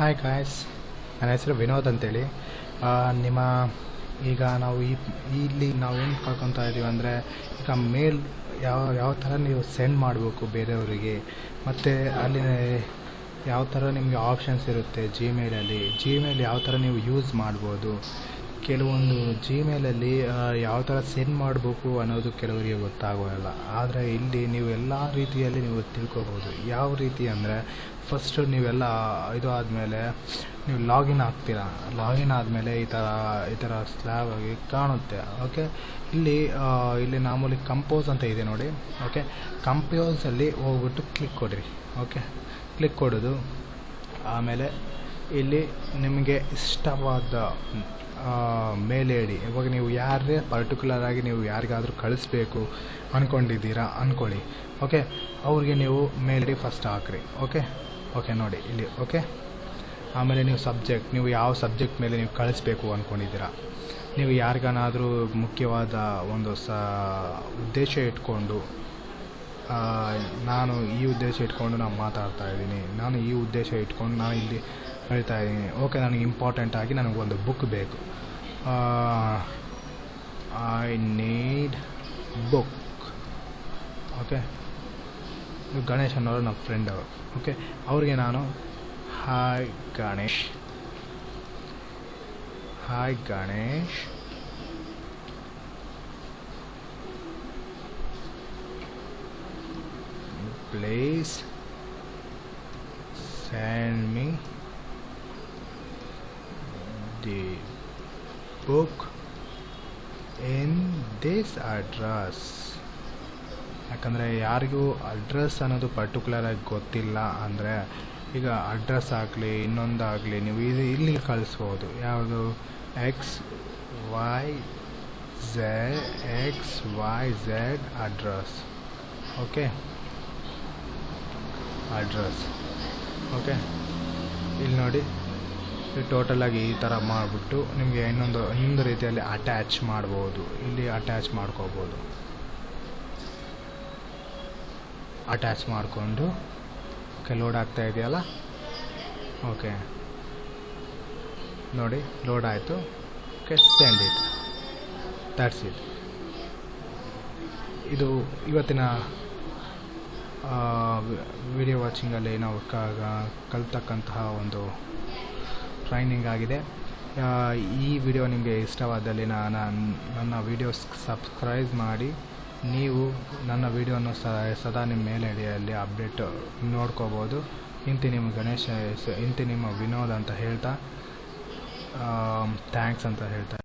Hi guys, ನನ್ನ ಹೆಸರು ವಿನೋದ್ ಅಂತೇಳಿ. ನಿಮ್ಮ ಈಗ ನಾವು ಇಲ್ಲಿ ನಾವೇನು ಕಳ್ಕೊತಾ ಇದ್ದೀವಿ ಅಂದರೆ, ಈಗ ಮೇಲ್ ಯಾವ ಥರ ನೀವು ಸೆಂಡ್ ಮಾಡಬೇಕು ಬೇರೆಯವರಿಗೆ, ಮತ್ತು ಅಲ್ಲಿ ಯಾವ ಥರ ನಿಮಗೆ ಆಪ್ಷನ್ಸ್ ಇರುತ್ತೆ ಜಿಮೇಲ್ ಯಾವ ಥರ ನೀವು ಯೂಸ್ ಮಾಡ್ಬೋದು. ಕೆಲವೊಂದು ಜಿಮೇಲಲ್ಲಿ ಯಾವ ಥರ ಸೆಂಡ್ ಮಾಡಬೇಕು ಅನ್ನೋದು ಕೆಲವರಿಗೆ ಗೊತ್ತಾಗೋಲ್ಲ. ಆದರೆ ಇಲ್ಲಿ ನೀವು ಎಲ್ಲ ರೀತಿಯಲ್ಲಿ ನೀವು ತಿಳ್ಕೊಬೋದು. ಯಾವ ರೀತಿ ಅಂದರೆ, ಫಸ್ಟು ನೀವೆಲ್ಲ ಇದು ಆದಮೇಲೆ ನೀವು ಲಾಗಿನ್ ಆಗ್ತೀರಾ. ಲಾಗಿನ್ ಆದಮೇಲೆ ಈ ಥರ ಸ್ಲ್ಯಾಬ್ ಆಗಿ ಕಾಣುತ್ತೆ. ಓಕೆ, ಇಲ್ಲಿ ಮಾಮೂಲಿ ಕಂಪೋಸ್ ಅಂತ ಇದೆ ನೋಡಿ. ಓಕೆ, ಕಂಪೋಸಲ್ಲಿ ಹೋಗ್ಬಿಟ್ಟು ಕ್ಲಿಕ್ ಕೊಡಿರಿ. ಓಕೆ, ಕ್ಲಿಕ್ ಕೊಡೋದು. ಆಮೇಲೆ ಇಲ್ಲಿ ನಿಮಗೆ ಇಷ್ಟವಾದ ಮೇಲ್ ಐ ಡಿ, ಇವಾಗ ನೀವು ಯಾರೇ ಪರ್ಟಿಕ್ಯುಲರ್ ಆಗಿ ನೀವು ಯಾರಿಗಾದರೂ ಕಳಿಸ್ಬೇಕು ಅಂದ್ಕೊಂಡಿದ್ದೀರಾ ಅಂದ್ಕೊಳ್ಳಿ. ಓಕೆ, ಅವ್ರಿಗೆ ನೀವು ಮೇಲ್ ಐ ಡಿ ಫಸ್ಟ್ ಹಾಕ್ರಿ. ಓಕೆ ನೋಡಿ ಇಲ್ಲಿ. ಓಕೆ, ಆಮೇಲೆ ನೀವು ಯಾವ ಸಬ್ಜೆಕ್ಟ್ ಮೇಲೆ ನೀವು ಕಳಿಸ್ಬೇಕು ಅಂದ್ಕೊಂಡಿದ್ದೀರಾ, ನೀವು ಯಾರಿಗಾನಾದರೂ ಮುಖ್ಯವಾದ ಒಂದು ಉದ್ದೇಶ ಇಟ್ಕೊಂಡು, ನಾನು ಈ ಉದ್ದೇಶ ಇಟ್ಕೊಂಡು ನಾನು ಮಾತಾಡ್ತಾ ಇದ್ದೀನಿ, ನಾನು ಈ ಉದ್ದೇಶ ಇಟ್ಕೊಂಡು ನಾನು ಇಲ್ಲಿ ಹೇಳ್ತಾ ಇದ್ದೀನಿ. ಓಕೆ, ನನಗೆ ಇಂಪಾರ್ಟೆಂಟ್ ಆಗಿ ನನಗೊಂದು ಬುಕ್ ಬೇಕು. I need book. Okay, Ganesh ಅನ್ನೋರು ನಮ್ಮ ಫ್ರೆಂಡ್ ಅವರು. ಓಕೆ, ಅವ್ರಿಗೆ ನಾನು hi Ganesh, please send me the book in this address. ಯಾಕಂದರೆ ಯಾರಿಗೂ ಅಡ್ರೆಸ್ ಅನ್ನೋದು ಪರ್ಟಿಕ್ಯುಲರಾಗಿ ಗೊತ್ತಿಲ್ಲ ಅಂದರೆ, ಈಗ ಅಡ್ರೆಸ್ ಆಗಲಿ ಇನ್ನೊಂದಾಗಲಿ ನೀವು ಇಲ್ಲಿ ಕಳಿಸ್ಬೋದು. ಯಾವುದು X Y Z address. Okay, ಇಲ್ಲಿ ನೋಡಿ, ಟೋಟಲಾಗಿ ಈ ಥರ ಮಾಡಿಬಿಟ್ಟು ನಿಮಗೆ ಇನ್ನೊಂದು ರೀತಿಯಲ್ಲಿ ಅಟ್ಯಾಚ್ ಮಾಡ್ಬೋದು. ಇಲ್ಲಿ ಅಟ್ಯಾಚ್ ಮಾಡ್ಕೋಬೋದು. ಅಟ್ಯಾಚ್ ಮಾಡಿಕೊಂಡು ಓಕೆ, ಲೋಡ್ ಆಗ್ತಾ ಇದೆಯಲ್ಲ. ಓಕೆ ನೋಡಿ, ಲೋಡ್ ಆಯಿತು. Okay, send it. That's it. ಇದು ಇವತ್ತಿನ ವಿಡಿಯೋ ವಾಚಿಂಗಲ್ಲಿ ನಾವು ಕಲಿತಕ್ಕಂತಹ ಒಂದು ಟ್ರೈನಿಂಗ್ ಆಗಿದೆ. ಈ ವಿಡಿಯೋ ನಿಮಗೆ ಇಷ್ಟವಾದಲ್ಲಿ ನನ್ನ ವಿಡಿಯೋಸ್ ಸಬ್ಸ್ಕ್ರೈಬ್ ಮಾಡಿ, ನೀವು ನನ್ನ ವಿಡಿಯೋನ ಸದಾ ನಿಮ್ಮ ಮೇಲ್ ಐ ಡಿಯಲ್ಲಿ ಅಪ್ಡೇಟ್ ನೋಡ್ಕೋಬೋದು. ನಿಮ್ಮ ವಿನೋದ್ ಅಂತ ಹೇಳ್ತಾ ಥ್ಯಾಂಕ್ಸ್ ಅಂತ ಹೇಳ್ತಾ